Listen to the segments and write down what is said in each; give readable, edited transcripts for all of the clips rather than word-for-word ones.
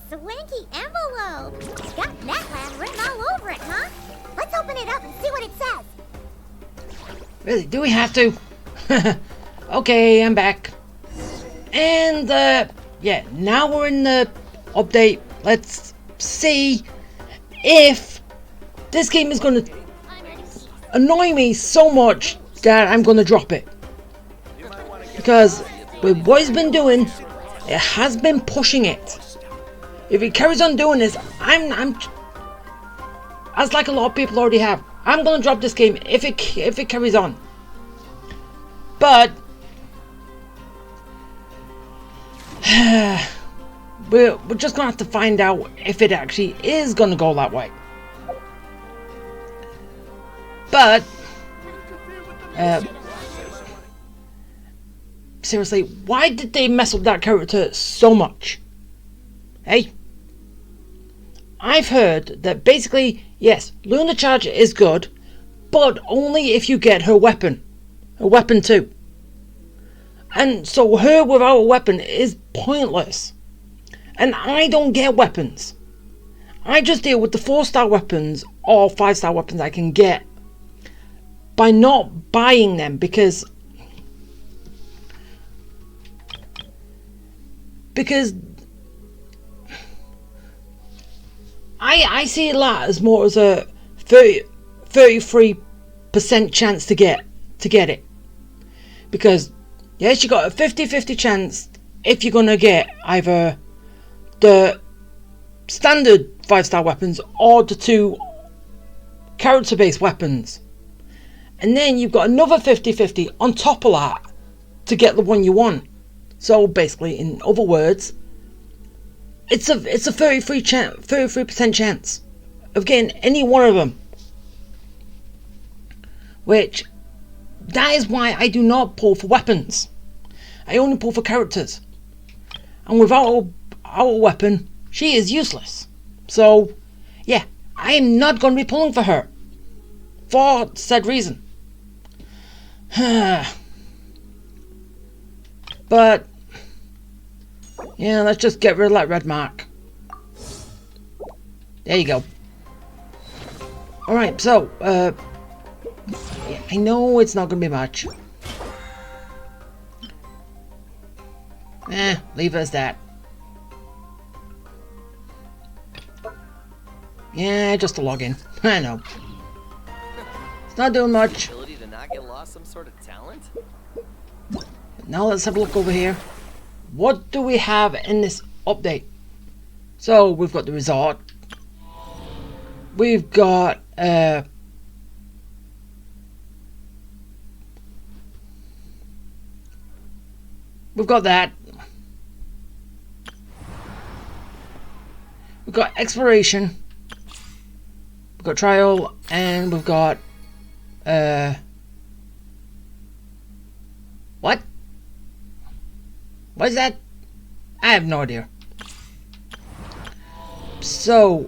swanky envelope. It's got NetLab written all over it, huh? Let's open it up and see what it says. Really, do we have to? Okay, I'm back. And, yeah, now we're in the update. Let's see if this game is going to annoy me so much that I'm going to drop it. Because with what it's been doing, it has been pushing it. If it carries on doing this, I'm as like a lot of people already have, I'm going to drop this game if it carries on. But we're just gonna have to find out if it actually is gonna go that way. But seriously, why did they mess up that character so much? Hey, I've heard that basically, yes, Lunar Charge is good, but only if you get her weapon too. And so her without a weapon is pointless. And I don't get weapons. I just deal with the 4-star weapons or 5-star weapons I can get by not buying them, because I see a lot as more as a 33% chance to get it. Because yes, you got a 50-50 chance if you're gonna get either the standard 5-star weapons or the 2 character-based weapons. And then you've got another 50-50 on top of that to get the one you want. So basically, in other words, it's a 33% chance of getting any one of them. Which, that is why I do not pull for weapons. I only pull for characters. And without our weapon, she is useless. So, yeah, I am not going to be pulling for her. For said reason. But, yeah, let's just get rid of that red mark. There you go. Alright, so, yeah, I know it's not going to be much. Leave it as that. Yeah, just a login. I know. It's not doing much. Ability to not get lost some sort of talent? Now let's have a look over here. What do we have in this update? So we've got the resort. We've got that. We've got exploration. We've got trial, and we've got what? What is that? I have no idea. So,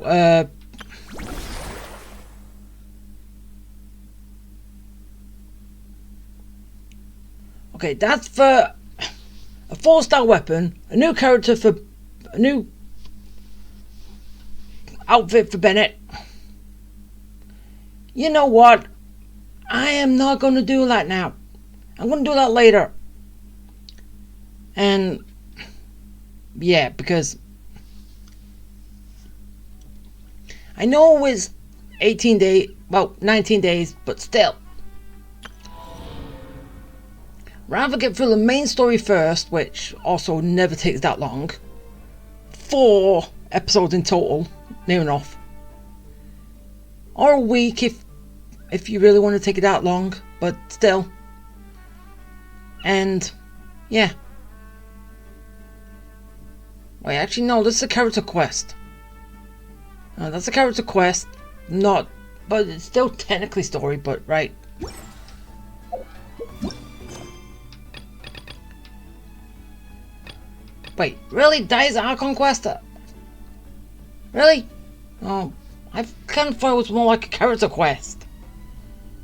okay, that's for a 4-star weapon, a new character for a new outfit for Bennett. You know what? I am not going to do that now. I'm going to do that later. And yeah, because I know it's 18 days, well, 19 days, but still. Rather get through the main story first, which also never takes that long. 4 episodes in total, near enough. Or a week if you really want to take it that long, but still. And yeah. Wait, actually no, this is a character quest. No, that's a character quest, not, but it's still technically story, but right. Wait, really? That is Archon quest? Really? Oh, I kind of thought it was more like a character quest,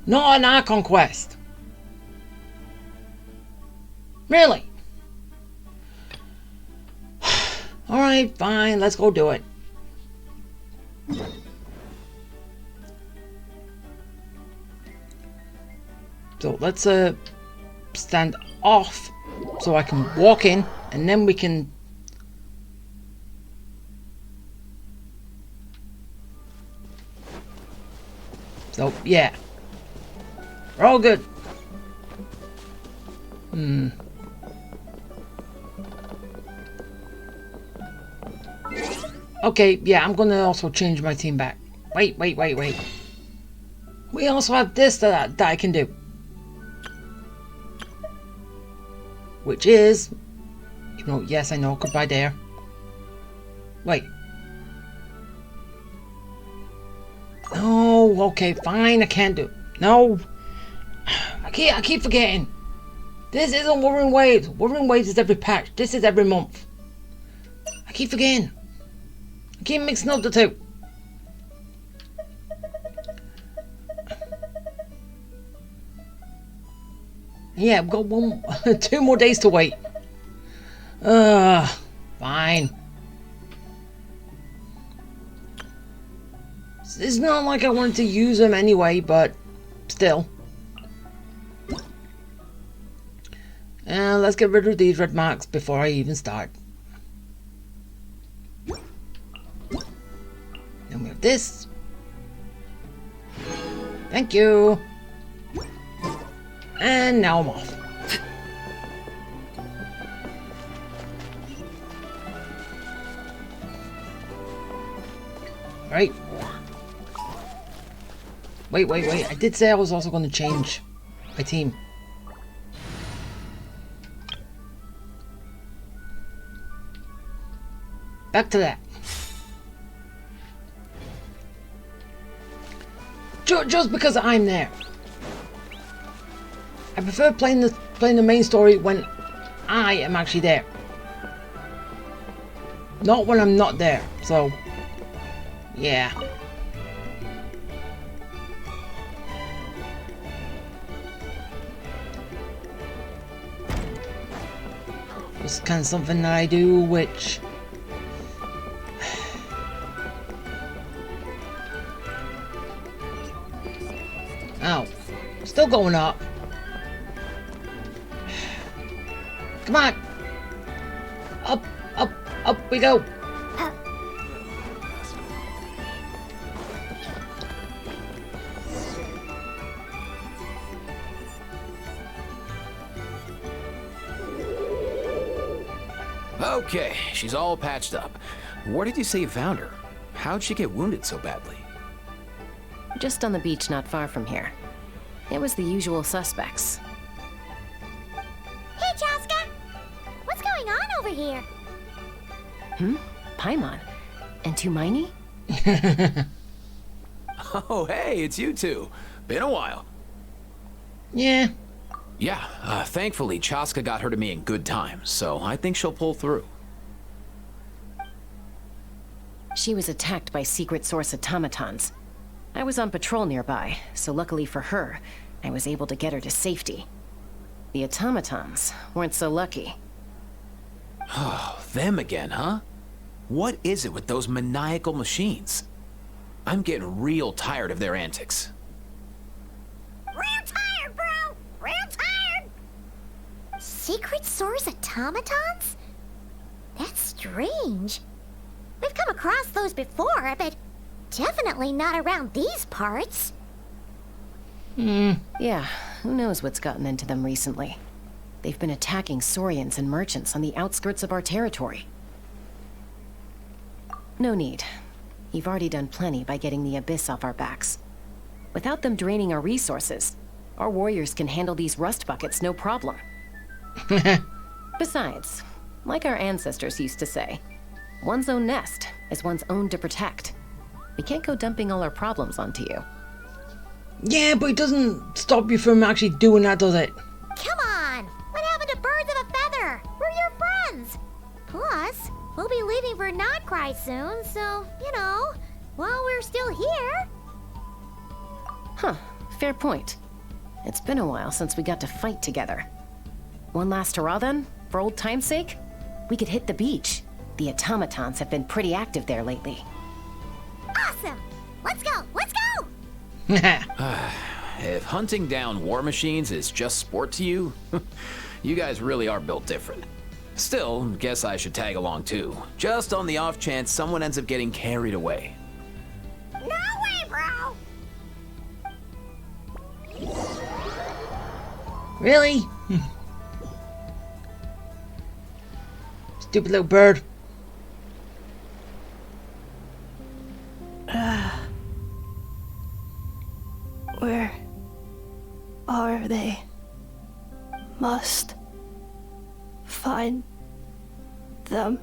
not an Archon quest. Really? Alright, fine, let's go do it. So let's stand off so I can walk in, and then we can... So, yeah. We're all good. Okay, yeah, I'm gonna also change my team back. Wait. We also have this that I can do. Which is... You know, yes, I know, goodbye there. Wait. No, okay, fine, I can't do it. No. I keep forgetting. This isn't Wuthering Waves. Wuthering Waves is every patch. This is every month. I keep forgetting. I keep mixing up the two. Yeah, I've got 2 more days to wait. Fine. It's not like I wanted to use them anyway, but still. Let's get rid of these red marks before I even start. Then we have this. Thank you. And now I'm off. Right. Wait. I did say I was also going to change my team. Back to that. Just because I'm there. I prefer playing the main story when I am actually there. Not when I'm not there. So, yeah. It's kind of something that I do, which... Oh, still going up. Come on. Up we go. Okay, she's all patched up. Where did you say you found her? How'd she get wounded so badly? Just on the beach not far from here. It was the usual suspects. Hey, Chaska! What's going on over here? Paimon? And Tumaini? Oh, hey, it's you two. Been a while. Yeah. Yeah, thankfully Chaska got her to me in good time, so I think she'll pull through. She was attacked by secret source automatons. I was on patrol nearby, so luckily for her, I was able to get her to safety. The automatons weren't so lucky. Oh, them again, huh? What is it with those maniacal machines? I'm getting real tired of their antics. Real tired, bro! Real tired! Secret source automatons? That's strange. We've come across those before, but definitely not around these parts. Yeah, who knows what's gotten into them recently. They've been attacking Saurians and merchants on the outskirts of our territory. No need. You've already done plenty by getting the Abyss off our backs. Without them draining our resources, our warriors can handle these rust buckets no problem. Besides, like our ancestors used to say, one's own nest is one's own to protect. We can't go dumping all our problems onto you. Yeah, but it doesn't stop you from actually doing that, does it? Come on! What happened to birds of a feather? We're your friends! Plus, we'll be leaving for Notcry soon, so, you know, while we're still here... Huh, fair point. It's been a while since we got to fight together. One last hurrah then, for old time's sake? We could hit the beach. The automatons have been pretty active there lately. Awesome! Let's go! Let's go! If hunting down war machines is just sport to you, you guys really are built different. Still, guess I should tag along too, just on the off chance someone ends up getting carried away. No way, bro! Really? Stupid little bird. Where are they? Must find them.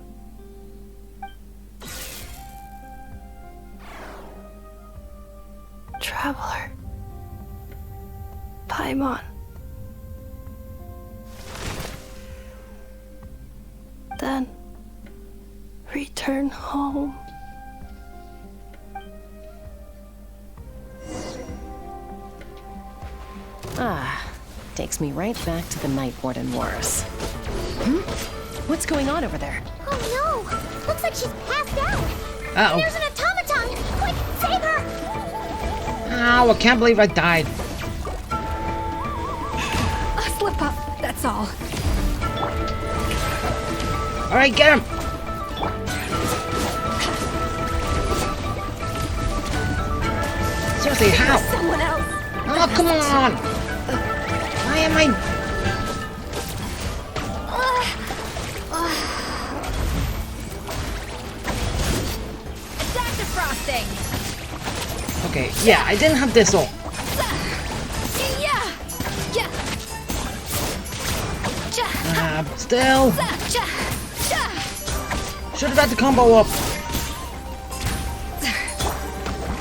Traveler. Paimon. Then return home. Ah, takes me right back to the Night Warden Wars. What's going on over there? Oh no! Looks like she's passed out! Uh-oh. There's an automaton! Quick, save her! Ow, I can't believe I died. A slip up, that's all. Alright, get him! Seriously, how? Someone else. Oh, come on! Why am I... Attack defrosting! Okay, yeah, I didn't have this all. Still. Should have had the combo up.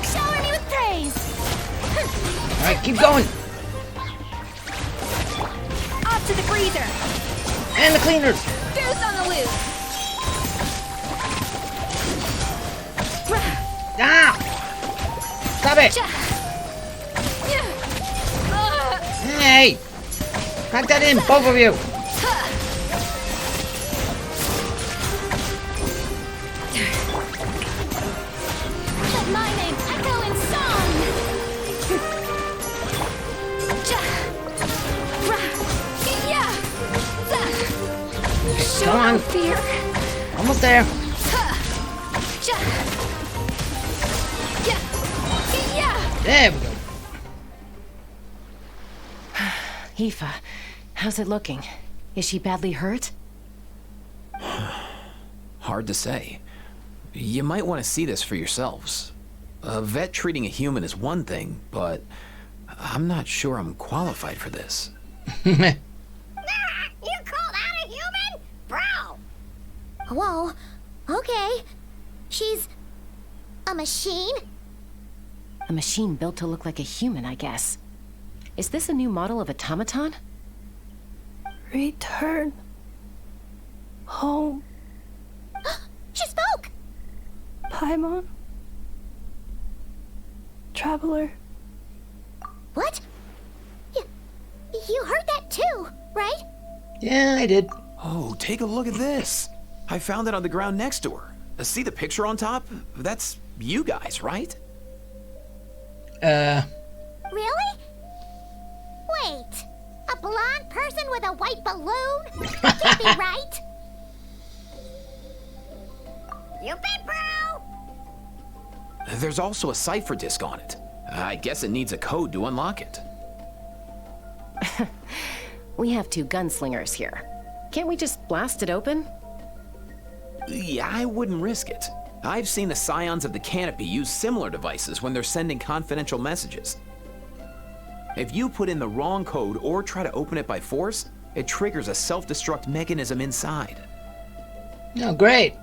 Shower me with praise! Alright, keep going. Off to the freezer! And the cleaners. Goose on the loose! Ah! Stop it! Hey! Pack that in, both of you! Let my name echo in song! Come on! Fear! Almost there! There we go! Aoife, how's it looking? Is she badly hurt? Hard to say. You might want to see this for yourselves. A vet treating a human is one thing, but I'm not sure I'm qualified for this. You call that a human? Bro! Whoa, okay. She's... a machine? A machine built to look like a human, I guess. Is this a new model of automaton? Return home. She spoke! Paimon. Traveler. What? You heard that too, right? Yeah, I did. Oh, take a look at this. I found it on the ground next to her. See the picture on top? That's you guys, right? Really? Wait, a blonde person with a white balloon? That can't be right. You bet, bro! There's also a cipher disk on it. I guess it needs a code to unlock it. We have two gunslingers here. Can't we just blast it open? Yeah, I wouldn't risk it. I've seen the scions of the canopy use similar devices when they're sending confidential messages. If you put in the wrong code or try to open it by force, it triggers a self-destruct mechanism inside. Oh, great.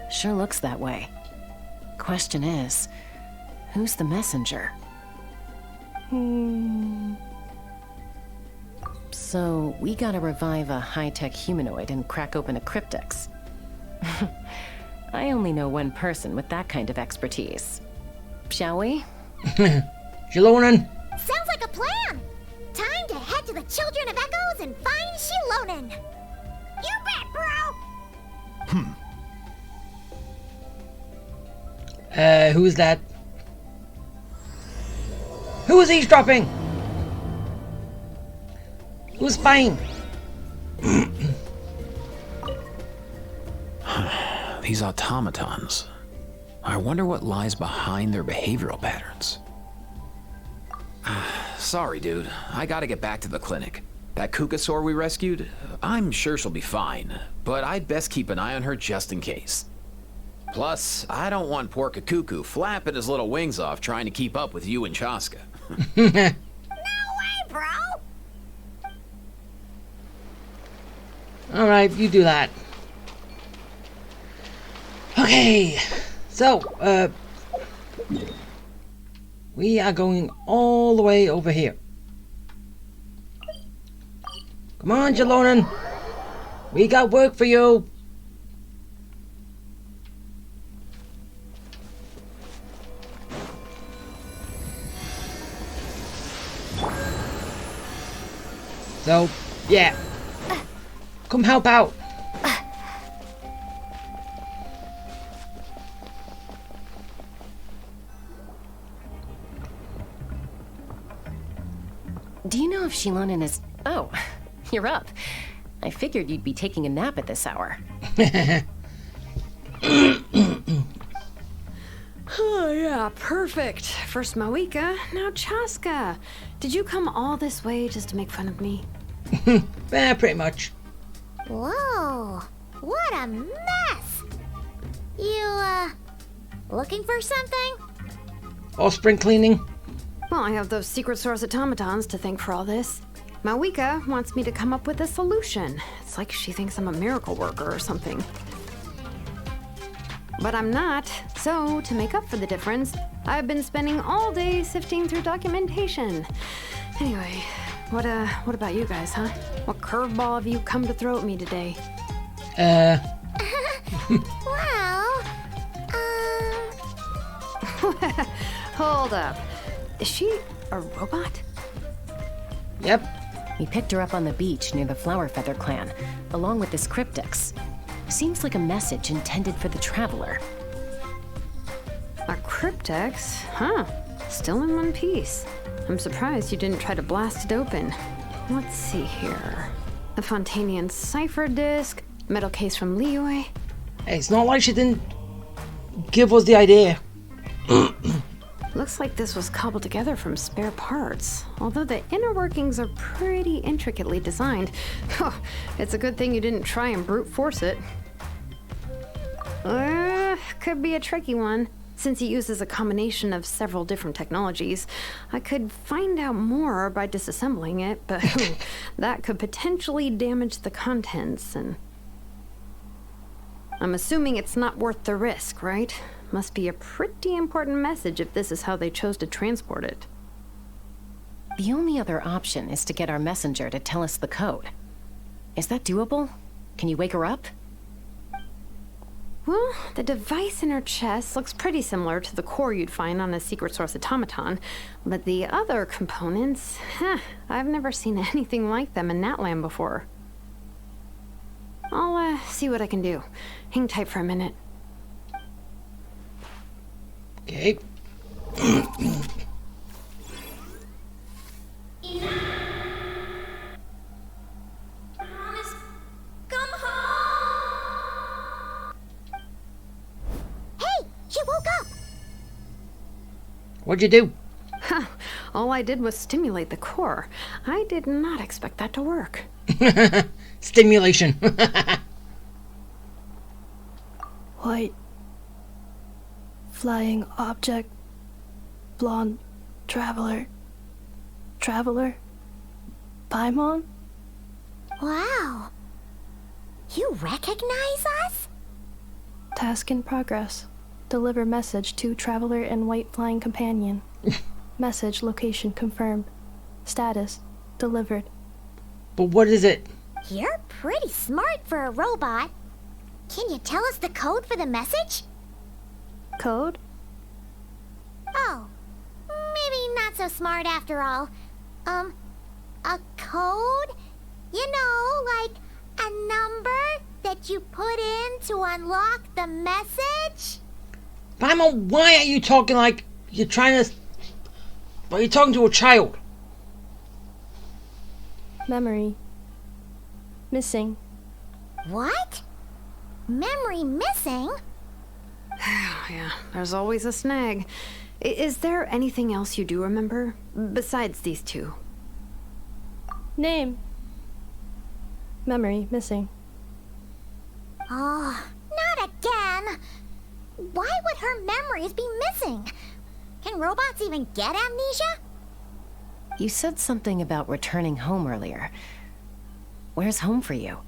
Sure looks that way. Question is, who's the messenger? So, we gotta revive a high-tech humanoid and crack open a cryptex. I only know one person with that kind of expertise. Shall we? Shilonen. Sounds like a plan! Time to head to the Children of Echoes and find Shilonen! You bet, bro! Who's that? Who is eavesdropping? Who's spying? These automatons. I wonder what lies behind their behavioral patterns. Sorry, dude. I gotta get back to the clinic. That Kukasaur we rescued, I'm sure she'll be fine, but I'd best keep an eye on her just in case. Plus, I don't want poor Kakuku flapping his little wings off trying to keep up with you and Chaska. No way, bro! Alright, you do that. Okay, so, we are going all the way over here. Come on, Jalonen. We got work for you. So, yeah. Come help out. Do you know if Shilonen is... Oh, you're up. I figured you'd be taking a nap at this hour. Oh, yeah, perfect. First Mawika, now Chaska. Did you come all this way just to make fun of me? Yeah, pretty much. Whoa, what a mess! You, looking for something? All spring cleaning. Well, I have those secret source automatons to thank for all this. Mawika wants me to come up with a solution. It's like she thinks I'm a miracle worker or something. But I'm not. So, to make up for the difference, I've been spending all day sifting through documentation. Anyway, what about you guys, huh? What curveball have you come to throw at me today? Well, Hold up. Is she a robot? Yep. We picked her up on the beach near the Flower Feather clan, along with this cryptix. Seems like a message intended for the Traveler. A cryptex? Huh. Still in one piece. I'm surprised you didn't try to blast it open. Let's see here. The Fontanian cipher disk, metal case from Liyue. Hey, it's not like she didn't give us the idea. Looks like this was cobbled together from spare parts. Although the inner workings are pretty intricately designed. It's a good thing you didn't try and brute force it. Could be a tricky one. Since it uses a combination of several different technologies, I could find out more by disassembling it, but that could potentially damage the contents, and... I'm assuming it's not worth the risk, right? Must be a pretty important message if this is how they chose to transport it. The only other option is to get our messenger to tell us the code. Is that doable? Can you wake her up? Well, the device in her chest looks pretty similar to the core you'd find on a secret source automaton, but the other components, I've never seen anything like them in Natlan before. I'll see what I can do. Hang tight for a minute. Okay. come home! Hey, she woke up! What'd you do? All I did was stimulate the core. I did not expect that to work. Stimulation. White. Flying object. Blonde. Traveler. Traveler? Paimon? Wow. You recognize us? Task in progress. Deliver message to Traveler and White Flying Companion. Message location confirmed. Status delivered. But what is it? You're pretty smart for a robot. Can you tell us the code for the message? Code? Oh, maybe not so smart after all. A code? You know, like A number that you put in to unlock the message? Paimon, why are you talking like you're trying to... Well, you're talking to a child. Memory. Missing. What? Memory missing? Yeah, there's always a snag. Is there anything else you do remember? Besides these two? Name. Memory missing. Oh, not again! Why would her memories be missing? Can robots even get amnesia? You said something about returning home earlier. Where's home for you?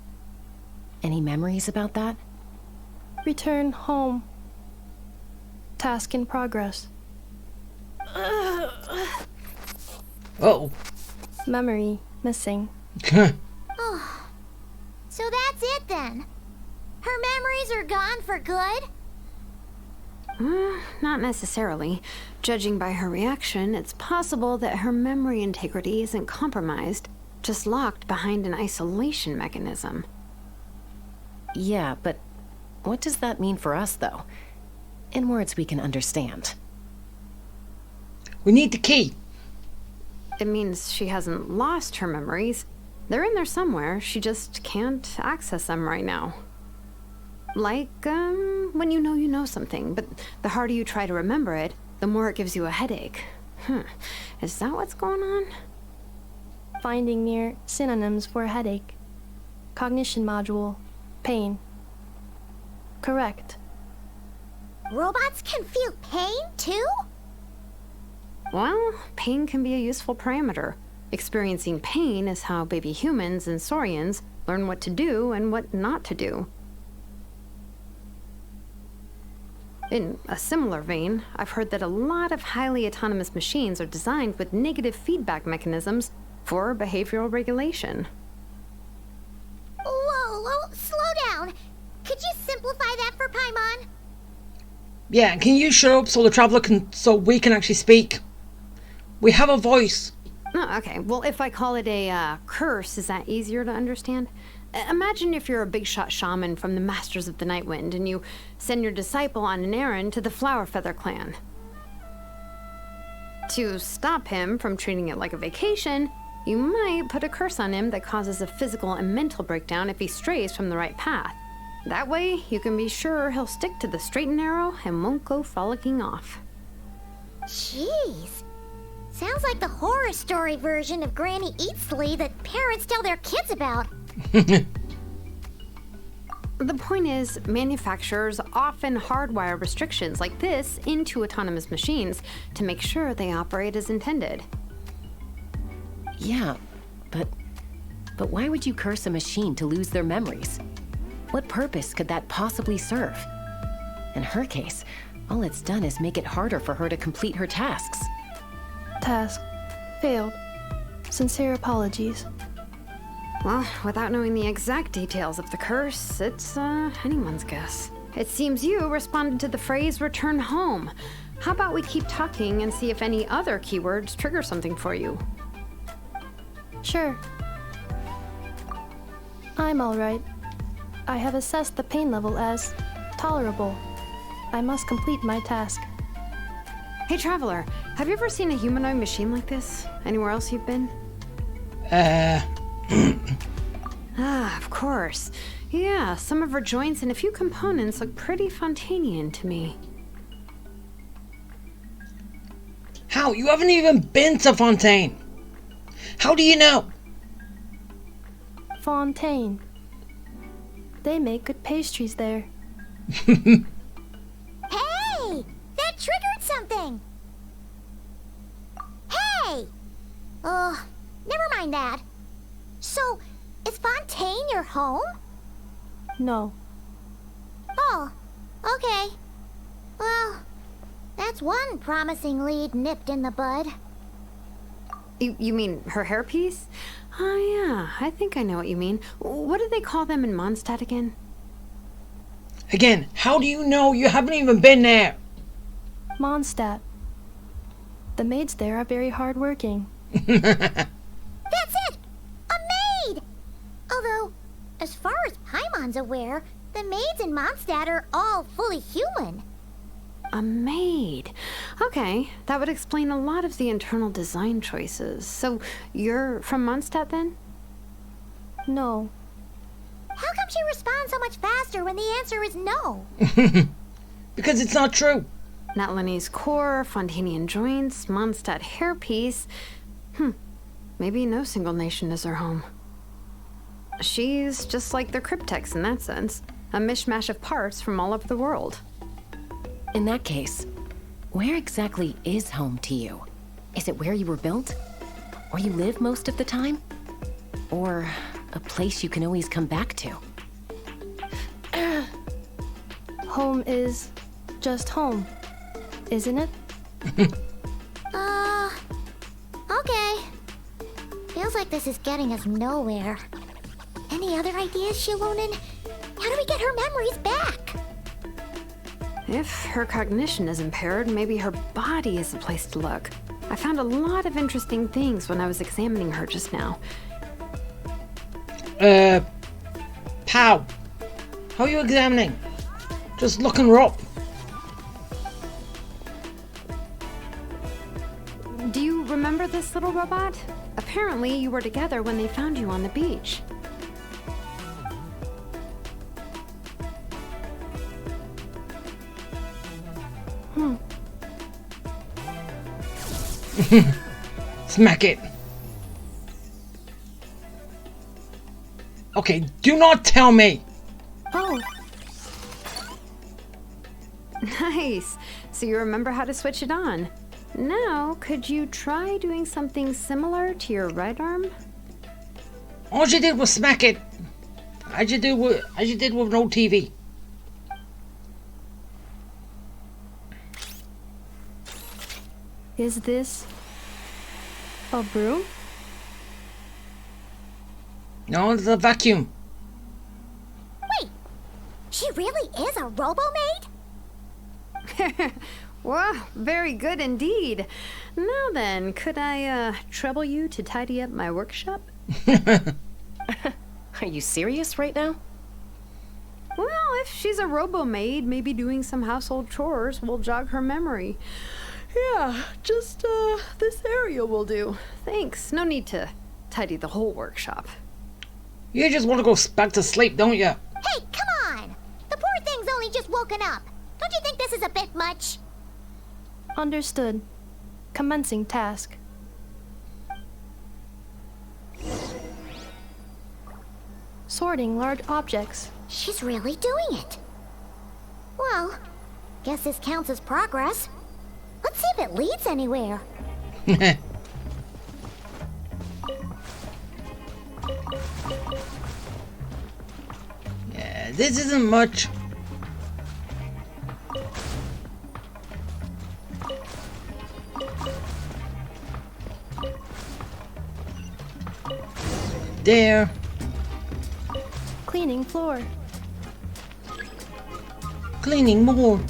Any memories about that? Return home. Task in progress. Uh-oh. Memory missing. Oh, so that's it then. Her memories are gone for good? Not necessarily. Judging by her reaction, it's possible that her memory integrity isn't compromised, just locked behind an isolation mechanism. Yeah, but what does that mean for us, though? In words we can understand. We need the key. It means she hasn't lost her memories. They're in there somewhere, she just can't access them right now. Like, when you know something, but the harder you try to remember it, the more it gives you a headache. Is that what's going on? Finding near synonyms for headache. Cognition module. Pain. Correct. Robots can feel pain too? Well, pain can be a useful parameter. Experiencing pain is how baby humans and saurians learn what to do and what not to do. In a similar vein, I've heard that a lot of highly autonomous machines are designed with negative feedback mechanisms for behavioral regulation. Whoa, slow down. Could you simplify that for Paimon? Yeah, can you shut up so we can actually speak? We have a voice. Oh, okay. Well, if I call it a curse, is that easier to understand? Imagine if you're a big shot shaman from the Masters of the Nightwind and you send your disciple on an errand to the Flowerfeather clan. To stop him from treating it like a vacation, you might put a curse on him that causes a physical and mental breakdown if he strays from the right path. That way, you can be sure he'll stick to the straight and narrow and won't go frolicking off. Jeez. Sounds like the horror story version of Granny Eatsley that parents tell their kids about. The point is, manufacturers often hardwire restrictions like this into autonomous machines to make sure they operate as intended. Yeah, but why would you curse a machine to lose their memories? What purpose could that possibly serve? In her case, all it's done is make it harder for her to complete her tasks. Task. Failed. Sincere apologies. Well, without knowing the exact details of the curse, it's anyone's guess. It seems you responded to the phrase return home. How about we keep talking and see if any other keywords trigger something for you? Sure. I'm alright. I have assessed the pain level as tolerable. I must complete my task. Hey, Traveler, have you ever seen a humanoid machine like this? Anywhere else you've been? Of course. Yeah, some of her joints and a few components look pretty Fontanian to me. How? You haven't even been to Fontaine. How do you know? Fontaine. They make good pastries there. Hey! That triggered something! Hey! Never mind that. So, is Fontaine your home? No. Oh, okay. Well, that's one promising lead nipped in the bud. You mean her hairpiece? Oh yeah, I think I know what you mean. What do they call them in Mondstadt again? Again, how do you know? You haven't even been there. Mondstadt. The maids there are very hardworking. That's it! A maid! Although, As far as Paimon's aware, the maids in Mondstadt are all fully human. A maid. Okay, that would explain a lot of the internal design choices. So, you're from Mondstadt then? No. How come she responds so much faster when the answer is no? Because it's not true. Natlanese core, Fontanian joints, Mondstadt hairpiece. Maybe no single nation is her home. She's just like the Cryptex in that sense. A mishmash of parts from all over the world. In that case, where exactly is home to you? Is it where you were built? Where you live most of the time? Or a place you can always come back to? Home is just home, isn't it? Okay. Feels like this is getting us nowhere. Any other ideas, Shilonen? How do we get her memories back? If her cognition is impaired, maybe her body is the place to look. I found a lot of interesting things when I was examining her just now. How? How are you examining? Just looking her up. Do you remember this little robot? Apparently, you were together when they found you on the beach. Smack it. Okay, do not tell me. Oh, Nice. So you remember how to switch it on. Now, could you try doing something similar to your right arm? All you did was smack it. As you did with no TV. is this a broom? No, it's a vacuum. Wait, she really is a robo-maid? Wow, very good indeed. Now then, could I trouble you to tidy up my workshop? Are you serious right now? Well, if she's a robo-maid, maybe doing some household chores will jog her memory. Yeah, just this area will do. Thanks. No need to tidy the whole workshop. You just want to go back to sleep, don't you? Hey, come on! The poor thing's only just woken up. Don't you think this is a bit much? Understood. Commencing task. Sorting large objects. She's really doing it. Well, guess this counts as progress. Let's see if it leads anywhere. Yeah, this isn't much. There. Cleaning floor. Cleaning more.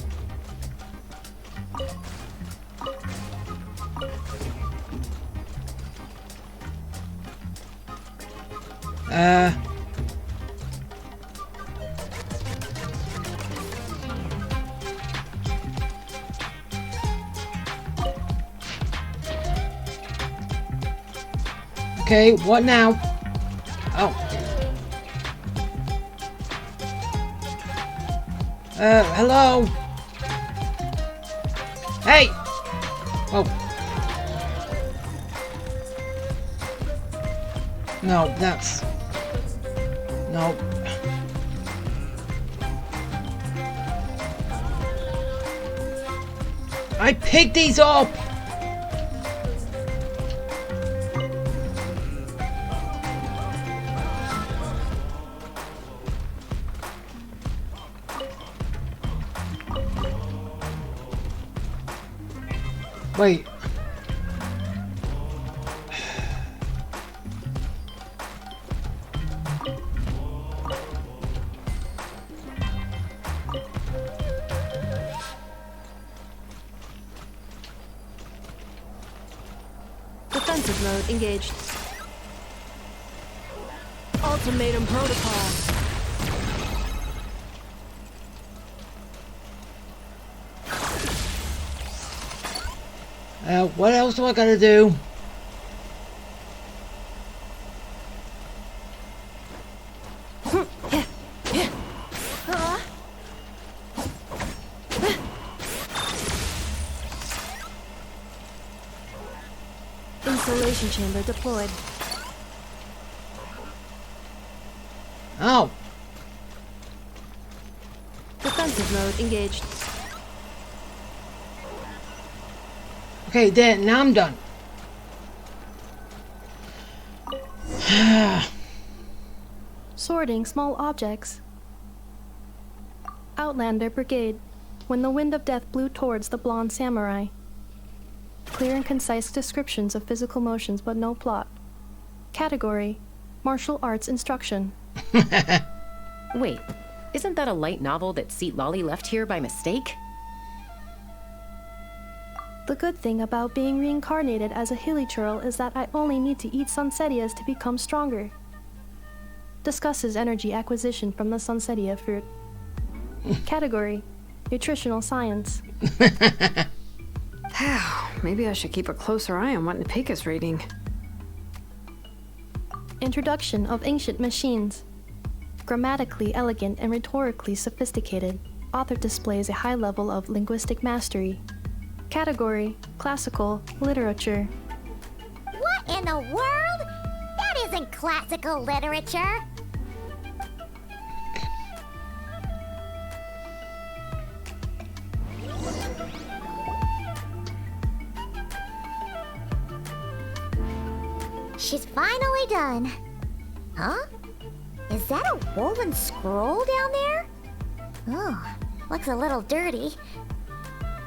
Okay, what now? Oh. Hello? Hey! Oh. No, that's... No. I picked these up! Wait. Defensive mode engaged. Ultimate Ultimatum protocol. What else do I gotta do? Installation chamber deployed. Oh. Defensive mode engaged. Okay, there, now I'm done. Sorting small objects. Outlander Brigade. When the wind of death blew towards the blonde samurai. Clear and concise descriptions of physical motions, but no plot. Category: martial arts instruction. Wait, isn't that a light novel that Seat Lolly left here by mistake? The good thing about being reincarnated as a hilichurl is that I only need to eat sunsetias to become stronger. Discusses energy acquisition from the sunsetia fruit. Category: nutritional science. Maybe I should keep a closer eye on what Nipika's reading. Introduction of ancient machines. Grammatically elegant and rhetorically sophisticated, author displays a high level of linguistic mastery. Category: classical literature. What in the world? That isn't classical literature. She's finally done. Huh? Is that a woven scroll down there? Oh, looks a little dirty.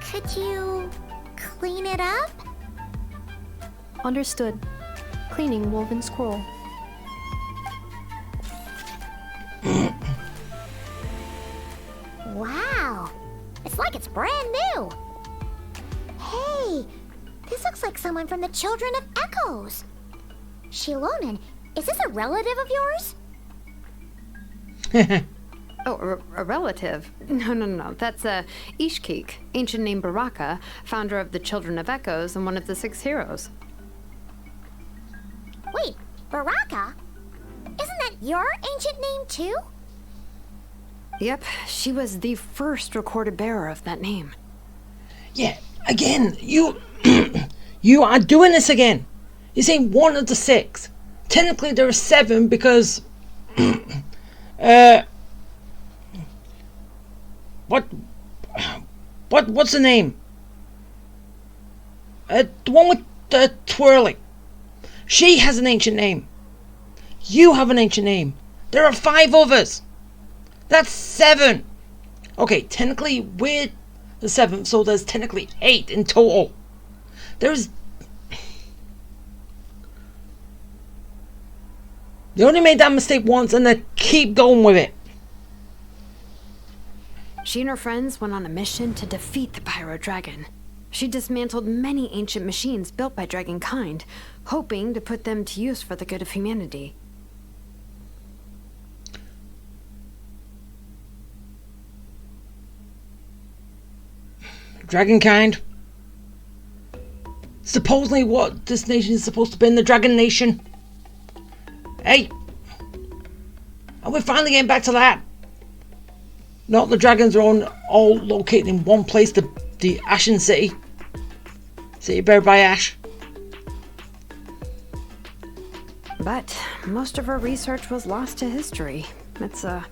Could you clean it up? Understood. Cleaning woven scroll. Wow, it's like it's brand new. Hey, this looks like someone from the Children of Echoes. Shilonen, is this a relative of yours? Oh, a relative? No. That's Ishkik, ancient name Baraka, founder of the Children of Echoes and one of the 6 heroes. Wait, Baraka? Isn't that your ancient name too? Yep, she was the first recorded bearer of that name. Yeah, again, you you are doing this again. You're saying one of the 6. Technically there are 7 because what's the name? The one with the twirling. She has an ancient name. You have an ancient name. There are 5 others. That's 7. Okay, technically we're the 7th, so there's technically 8 in total. There's... They only made that mistake once and they keep going with it. She and her friends went on a mission to defeat the Pyro Dragon. She dismantled many ancient machines built by Dragonkind, hoping to put them to use for the good of humanity. Dragonkind. Supposedly what this nation is supposed to be in the Dragon Nation. Hey! And we're finally getting back to that. Not the dragons are all located in one place, the Ashen City. City buried by ash. But most of her research was lost to history. It's a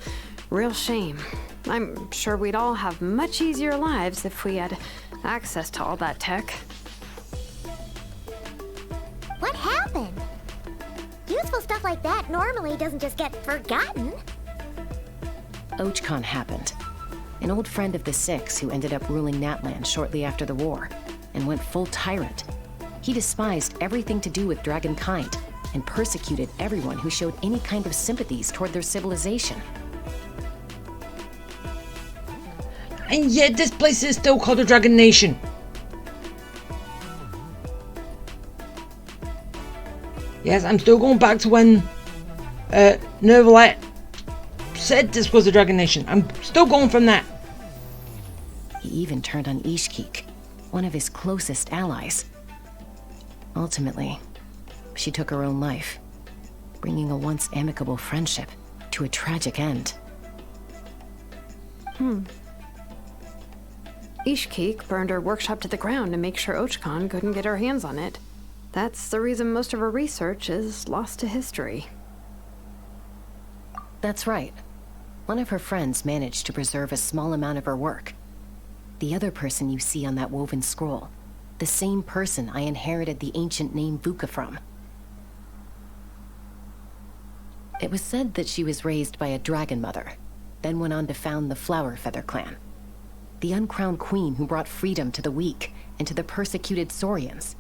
real shame. I'm sure we'd all have much easier lives if we had access to all that tech. What happened? Useful stuff like that normally doesn't just get forgotten. Ochkon happened. An old friend of the 6 who ended up ruling Natlan shortly after the war, and went full tyrant. He despised everything to do with Dragonkind, and persecuted everyone who showed any kind of sympathies toward their civilization. And yet this place is still called the Dragon Nation. Yes, I'm still going back to when Nervalite said this was a Dragon Nation. I'm still going from that. He even turned on Ishkik, one of his closest allies. Ultimately, she took her own life, bringing a once amicable friendship to a tragic end. Ishkik burned her workshop to the ground to make sure Ochkon couldn't get her hands on it. That's the reason most of her research is lost to history. That's right. One of her friends managed to preserve a small amount of her work. The other person you see on that woven scroll, the same person I inherited the ancient name Vuka from. It was said that she was raised by a dragon mother, then went on to found the Flower Feather clan. The uncrowned queen who brought freedom to the weak and to the persecuted Saurians.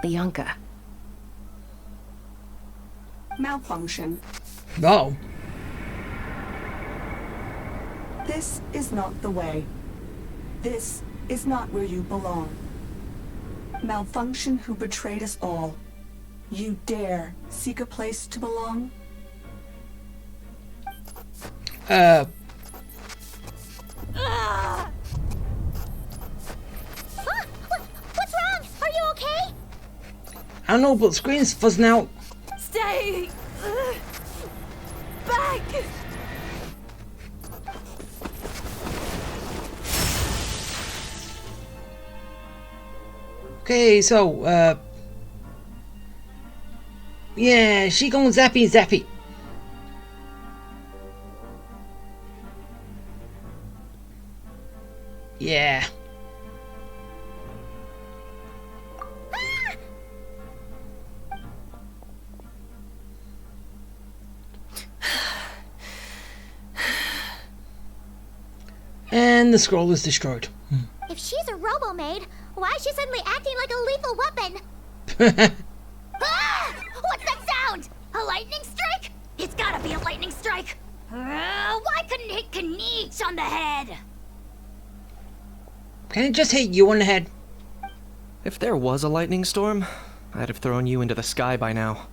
Lianka. Malfunction. Oh. This is not the way. This is not where you belong. Malfunction who betrayed us all. You dare seek a place to belong? What's wrong? Are you okay? I don't know, but the screen's fuzzing out. Stay back. Okay, so, yeah, she going zappy zappy. Yeah. And the scroll is destroyed. If she's a robo-maid, why is she suddenly acting like a lethal weapon? Ah! What's that sound? A lightning strike? It's gotta be a lightning strike. Why couldn't it hit Kanich on the head? Can it just hit you on the head? If there was a lightning storm, I'd have thrown you into the sky by now.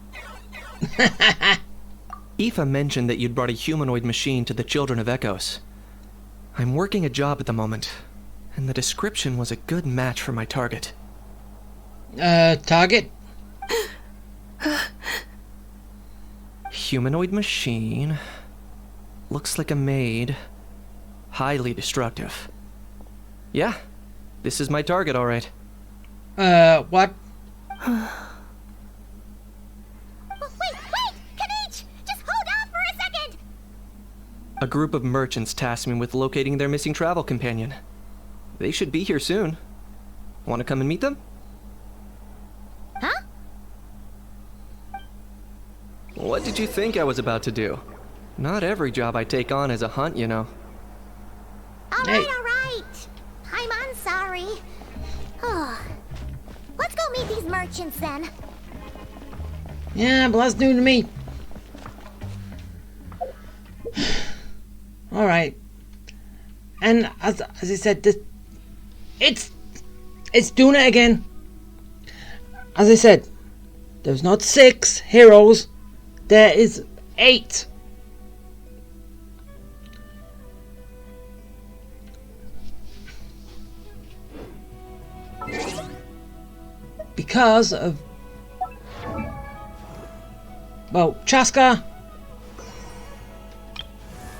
Aoife mentioned that you'd brought a humanoid machine to the Children of Echoes. I'm working a job at the moment, and the description was a good match for my target. Target? Humanoid machine. Looks like a maid. Highly destructive. Yeah, this is my target, alright. What? Wait! Kanich! Just hold on for a second! A group of merchants tasked me with locating their missing travel companion. They should be here soon. Want to come and meet them? Huh? What did you think I was about to do? Not every job I take on is a hunt, you know. Alright. I'm sorry. Let's go meet these merchants then. Yeah, but that's new to me. Alright. And as I said, it's doing it again. As I said, there's not 6 heroes. There is 8. Because of, well, Chaska.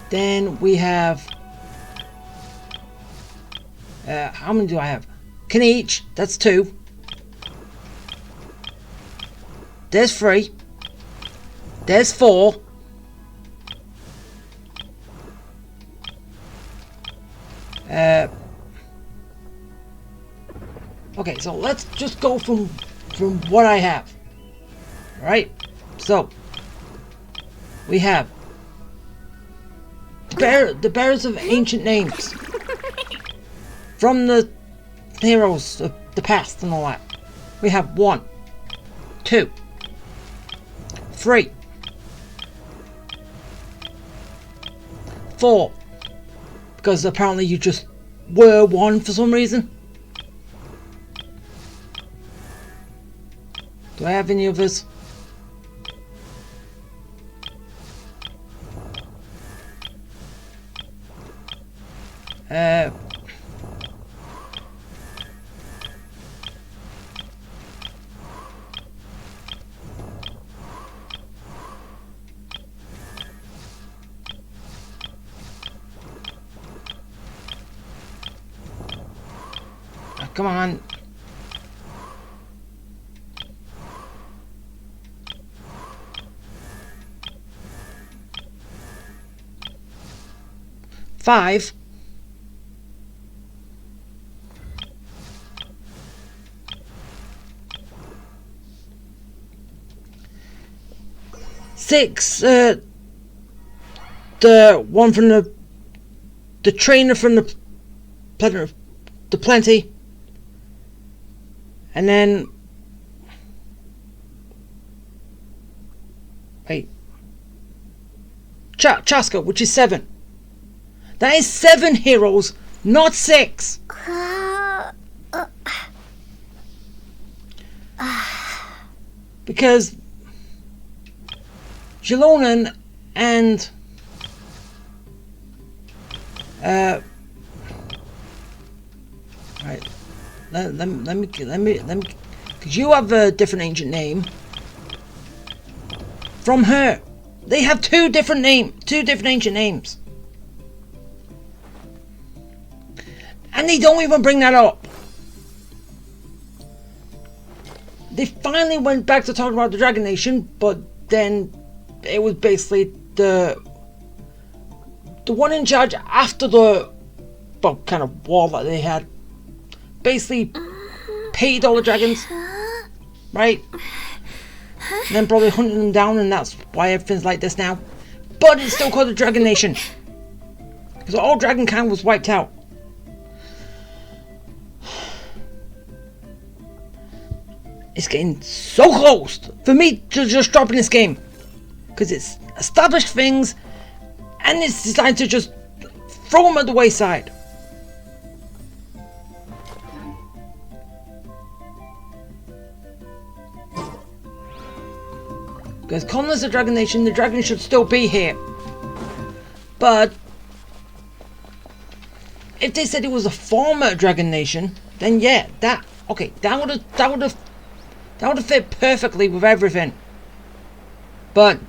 Then we have, how many do I have? Kanich, that's 2. There's 3. There's 4. Okay, so let's just go from what I have. Alright? So we have the bearers of ancient names. From the heroes of the past and all that. We have 1, 2, 3, 4. Because apparently you just were 1 for some reason. Do I have any others? Come on. Five. Six. The one from the trainer from the Plenty. And then, wait, Chaska, which is 7. That is 7 heroes, not 6. Because Jalonen and right. Let me, because you have a different ancient name from her. They have two different ancient names, and they don't even bring that up. They finally went back to talking about the Dragon Nation, but then it was basically the one in charge after the kind of war that they had. Basically paid all the dragons, right? And then probably hunted them down, and that's why everything's like this now. But it's still called the Dragon Nation, because all dragonkind was wiped out. It's getting so close for me to just dropping this game, because it's established things and it's decided to just throw them at the wayside. Because calling us the Dragon Nation, the dragon should still be here. But if they said it was a former Dragon Nation, then yeah, that would have fit perfectly with everything. But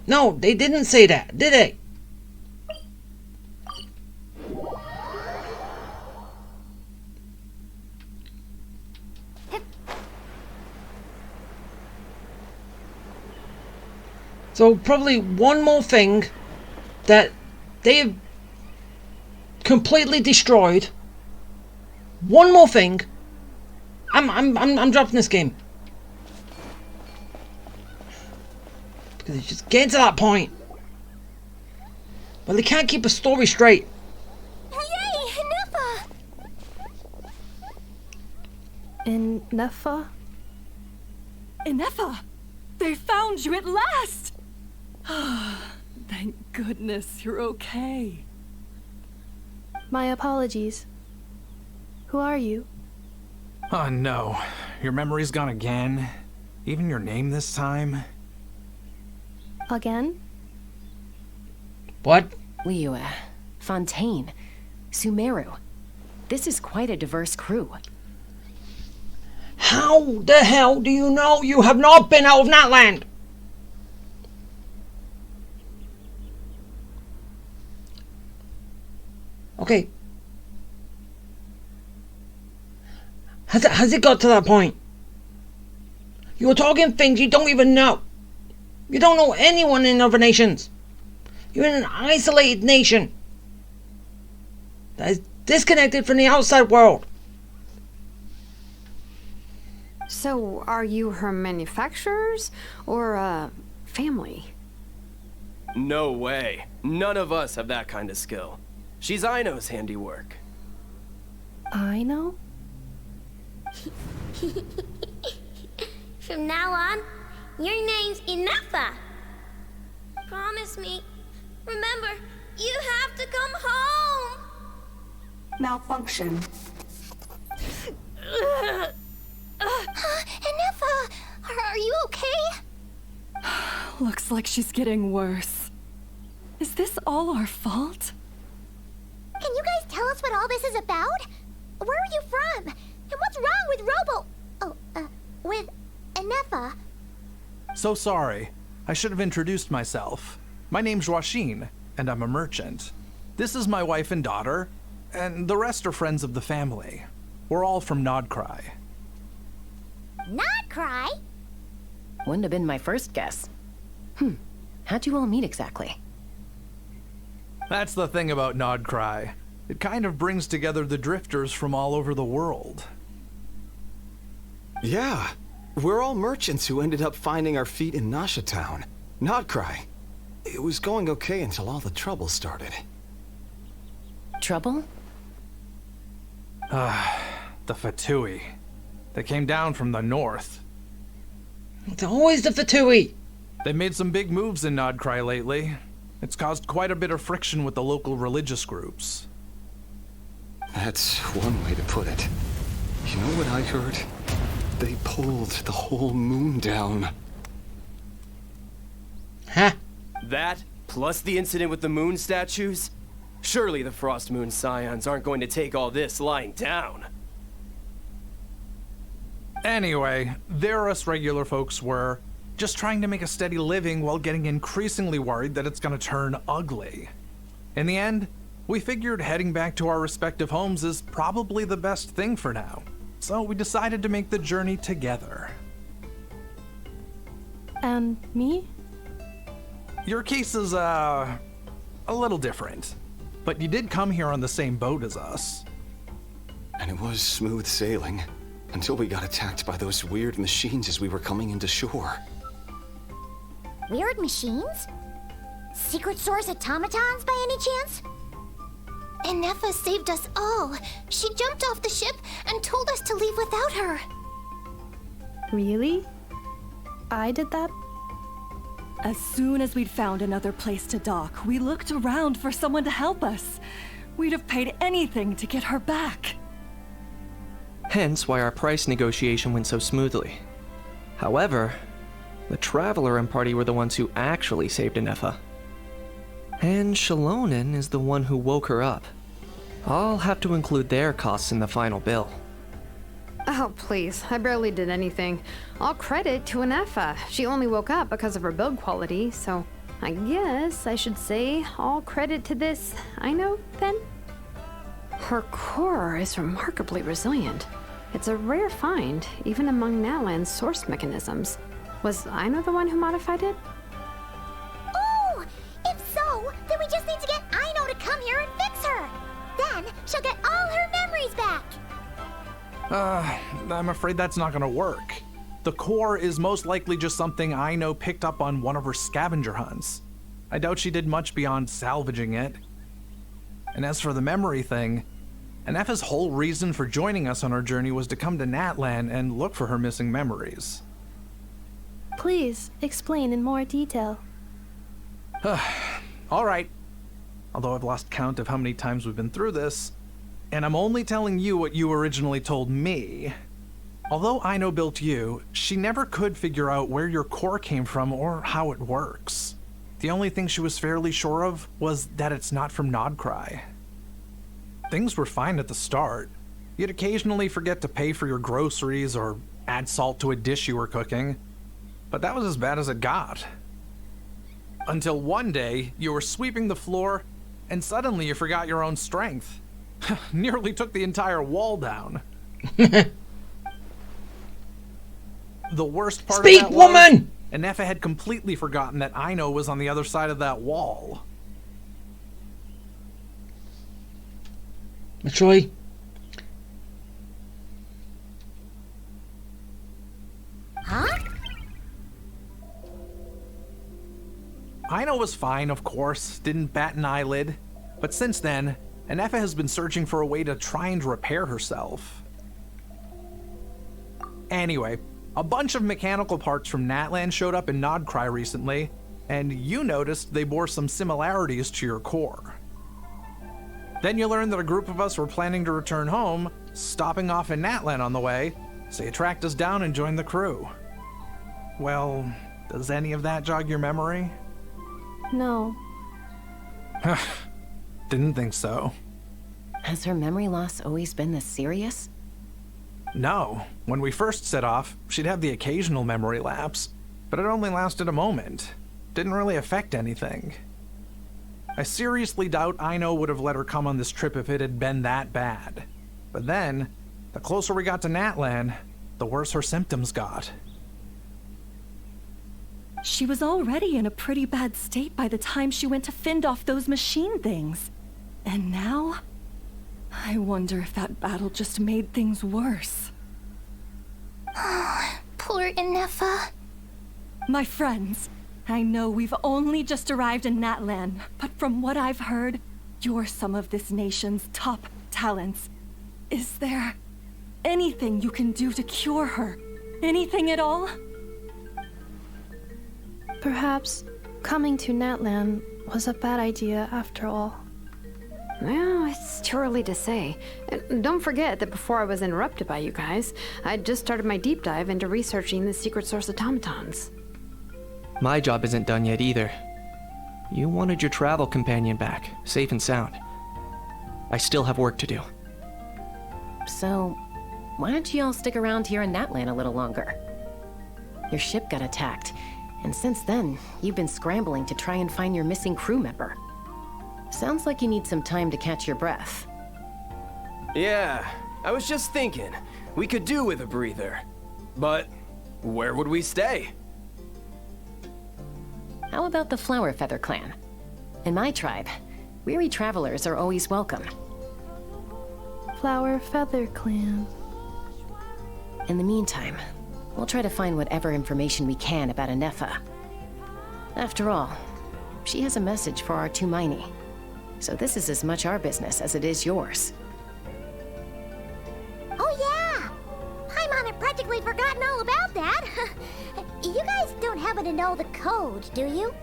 no, they didn't say that, did they? So probably one more thing that they have completely destroyed. One more thing. I'm dropping this game. Because it's just getting to that point. Well, they can't keep a story straight. Yay, Nefa! Nefa? Inefa! They found you at last! Thank goodness you're okay. My apologies. Who are you? Oh no, your memory's gone again? Even your name this time? Again? What? Liu, Fontaine, Sumeru. This is quite a diverse crew. How the hell do you know you have not been out of Natland? Okay. Has it got to that point? You're talking things you don't even know. You don't know anyone in other nations. You're in an isolated nation that is disconnected from the outside world. So, are you her manufacturers or family? No way. None of us have that kind of skill. She's Aino's handiwork. I know? From now on, your name's Inefa. Promise me. Remember, you have to come home. Malfunction. Inefa, are you okay? Looks like she's getting worse. Is this all our fault? what all this is about? Where are you from? And what's wrong with with Anefa? So sorry. I should have introduced myself. My name's Joachine, and I'm a merchant. This is my wife and daughter, and the rest are friends of the family. We're all from Nodcry. Nodcry? Wouldn't have been my first guess. How'd you all meet exactly? That's the thing about Nodcry. It kind of brings together the drifters from all over the world. Yeah, we're all merchants who ended up finding our feet in Nasha Town. Nodcry. It was going okay until all the trouble started. Trouble? The F2P. They came down from the north. It's always the F2P. They made some big moves in Nodcry lately. It's caused quite a bit of friction with the local religious groups. That's one way to put it. You know what I heard? They pulled the whole moon down. Huh? That, plus the incident with the moon statues? Surely the Frost Moon Scions aren't going to take all this lying down. Anyway, there us regular folks were just trying to make a steady living while getting increasingly worried that it's gonna turn ugly. In the end, we figured heading back to our respective homes is probably the best thing for now. So we decided to make the journey together. And me? Your case is, a little different. But you did come here on the same boat as us. And it was smooth sailing, until we got attacked by those weird machines as we were coming into shore. Weird machines? Secret source automatons by any chance? Anefa saved us all. She jumped off the ship and told us to leave without her. Really? I did that? As soon as we'd found another place to dock, we looked around for someone to help us. We'd have paid anything to get her back. Hence why our price negotiation went so smoothly. However, the Traveler and party were the ones who actually saved Anefa. And Shalonen is the one who woke her up. I'll have to include their costs in the final bill. Oh, please. I barely did anything. All credit to Anefa. She only woke up because of her build quality, so I guess I should say all credit to this Aino, then? Her core is remarkably resilient. It's a rare find, even among Natlan's source mechanisms. Was Aino the one who modified it? Oh! If so, then we just need to get Aino to come here and fix her! Then she'll get all her memories back! I'm afraid that's not gonna work. The core is most likely just something Aino picked up on one of her scavenger hunts. I doubt she did much beyond salvaging it. And as for the memory thing, Anefa's whole reason for joining us on our journey was to come to Natlan and look for her missing memories. Please, explain in more detail. Alright. Although I've lost count of how many times we've been through this, and I'm only telling you what you originally told me. Although Aino built you, she never could figure out where your core came from or how it works. The only thing she was fairly sure of was that it's not from Nodcry. Things were fine at the start. You'd occasionally forget to pay for your groceries or add salt to a dish you were cooking, but that was as bad as it got. Until one day, you were sweeping the floor, and suddenly you forgot your own strength. Nearly took the entire wall down. The worst part Speak, of that woman! was, Anefa had completely forgotten that Aino was on the other side of that wall. Troy. Huh? Aino was fine, of course, didn't bat an eyelid. But since then, Anefa has been searching for a way to try and repair herself. Anyway, a bunch of mechanical parts from Natlan showed up in Nodcry recently, and you noticed they bore some similarities to your core. Then you learned that a group of us were planning to return home, stopping off in Natlan on the way, so you tracked us down and joined the crew. Well, does any of that jog your memory? No. Didn't think so. Has her memory loss always been this serious? No. When we first set off, she'd have the occasional memory lapse, but it only lasted a moment. Didn't really affect anything. I seriously doubt Aino would have let her come on this trip if it had been that bad. But then, the closer we got to Natlan, the worse her symptoms got. She was already in a pretty bad state by the time she went to fend off those machine things. And now? I wonder if that battle just made things worse. Poor Inefa. My friends, I know we've only just arrived in Natlan, but from what I've heard, you're some of this nation's top talents. Is there anything you can do to cure her? Anything at all? Perhaps coming to Natlan was a bad idea after all. Well, it's too early to say. And don't forget that before I was interrupted by you guys, I'd just started my deep dive into researching the secret source automatons. My job isn't done yet either. You wanted your travel companion back, safe and sound. I still have work to do. So, why don't you all stick around here in Natlan a little longer? Your ship got attacked, and since then, you've been scrambling to try and find your missing crew member. Sounds like you need some time to catch your breath. Yeah, I was just thinking, we could do with a breather. But where would we stay? How about the Flower Feather clan? In my tribe, weary travelers are always welcome. Flower Feather Clan. In the meantime, we'll try to find whatever information we can about Inefa. After all, she has a message for our Tumaini. So this is as much our business as it is yours. Oh yeah! Paimon had practically forgotten all about that. You guys don't happen to know the code, do you?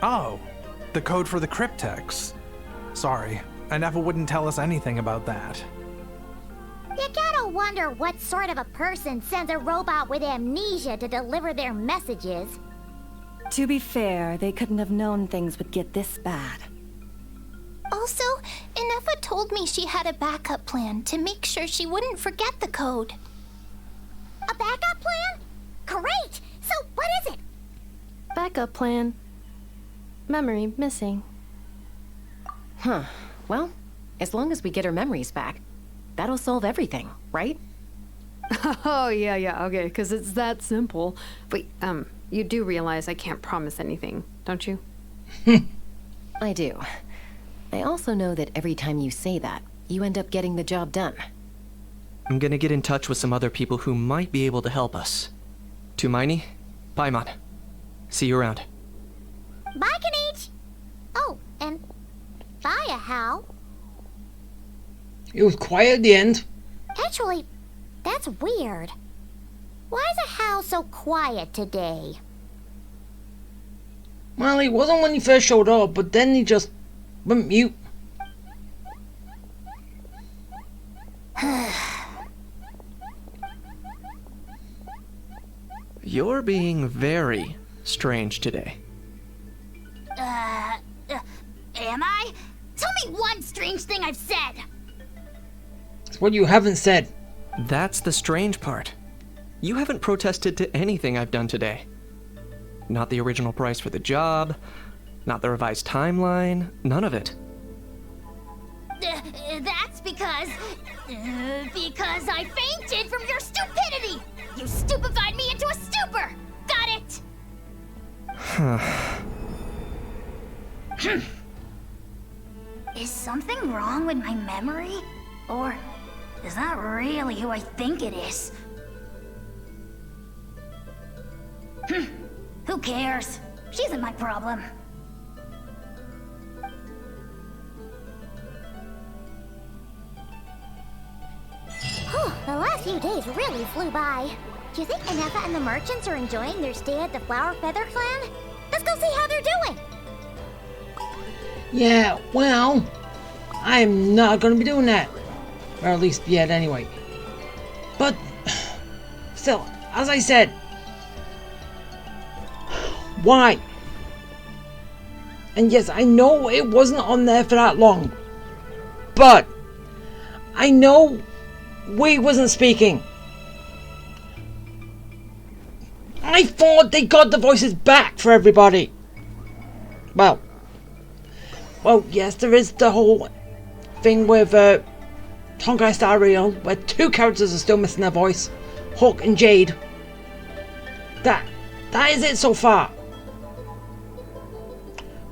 Oh, the code for the cryptex. Sorry, Inefa wouldn't tell us anything about that. You gotta wonder what sort of a person sends a robot with amnesia to deliver their messages. To be fair, they couldn't have known things would get this bad. Also, Inefa told me she had a backup plan to make sure she wouldn't forget the code. A backup plan? Great! So what is it? Backup plan. Memory missing. Huh. Well, as long as we get her memories back, that'll solve everything, right? Oh, yeah, okay, because it's that simple. But, you do realize I can't promise anything, don't you? I do. I also know that every time you say that, you end up getting the job done. I'm gonna get in touch with some other people who might be able to help us. Tumaini, Paimon. See you around. Bye, Kanich! Oh, and bye, Hal. It was quiet at the end. Actually, that's weird. Why is a Hal so quiet today? Well, he wasn't when he first showed up, but then he just went mute. You're being very strange today. Am I? Tell me one strange thing I've said! It's what you haven't said. That's the strange part. You haven't protested to anything I've done today. Not the original price for the job, not the revised timeline, none of it. That's because I fainted from your stupidity! You stupefied me into a stupor! Got it? Is something wrong with my memory? Or is that really who I think it is? Who cares? She isn't my problem. The last few days really flew by. Do you think Inefa and the merchants are enjoying their stay at the Flower Feather clan? Let's go see how they're doing! Yeah, well, I'm not gonna be doing that. Or at least yet, anyway. But, still, as I said, why? And yes, I know it wasn't on there for that long. But I know we wasn't speaking. I thought they got the voices back for everybody. Well, yes, there is the whole thing with Honkai Star Rail, where 2 characters are still missing their voice, Hawk and Jade. That is it so far.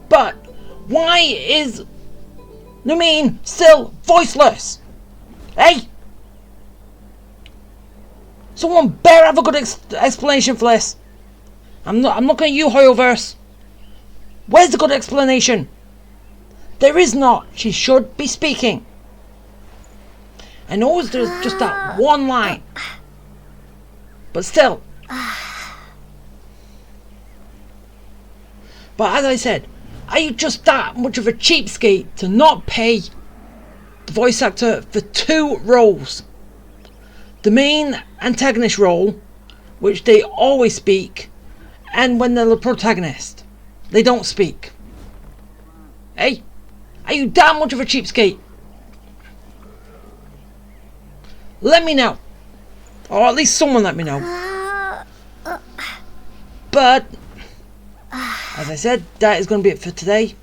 But why is Lumine still voiceless? Hey? Someone better have a good explanation for this. I'm looking at you, Hoyoverse. Where's the good explanation? There is not. She should be speaking. I know there's just that one line. But still. But as I said, are you just that much of a cheapskate to not pay the voice actor for 2 roles? The main antagonist role, which they always speak, and when they're the protagonist, they don't speak. Hey, are you that much of a cheapskate? Let me know. Or at least someone let me know. But, as I said, that is going to be it for today.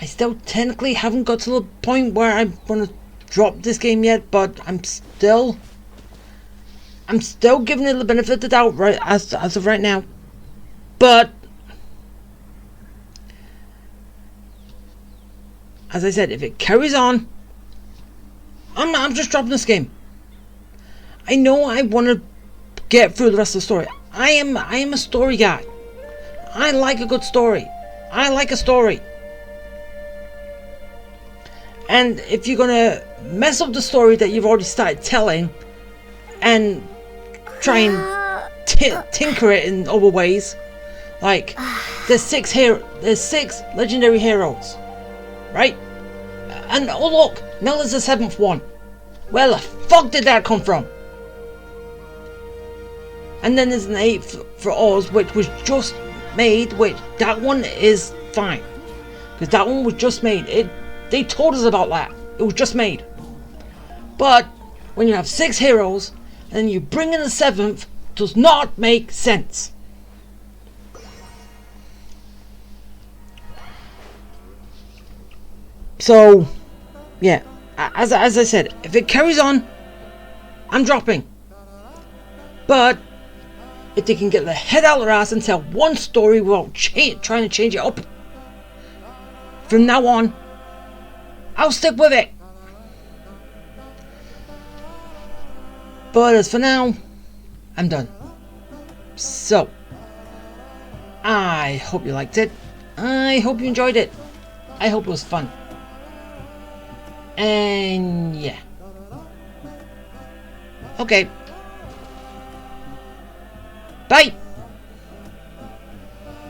I still technically haven't got to the point where I'm going to drop this game yet, but I'm still giving it the benefit of the doubt right as of right now. But as I said, if it carries on, I'm just dropping this game. I know I want to get through the rest of the story. I am a story guy. I like a good story. I like a story. And if you're gonna mess up the story that you've already started telling and try and tinker it in other ways, like there's 6 legendary heroes, right? And oh look, Mela's the 7th one. Where the fuck did that come from? And then there's an 8th for Oz, which was just made, which that one is fine. Because that one was just made. They told us about that. It was just made. But when you have 6 heroes and you bring in a 7th, does not make sense. So, yeah, as I said, if it carries on, I'm dropping. But if they can get their head out their ass and tell one story without trying to change it up, from now on, I'll stick with it. But as for now, I'm done. So, I hope you liked it. I hope you enjoyed it. I hope it was fun. And yeah. Okay. Bye.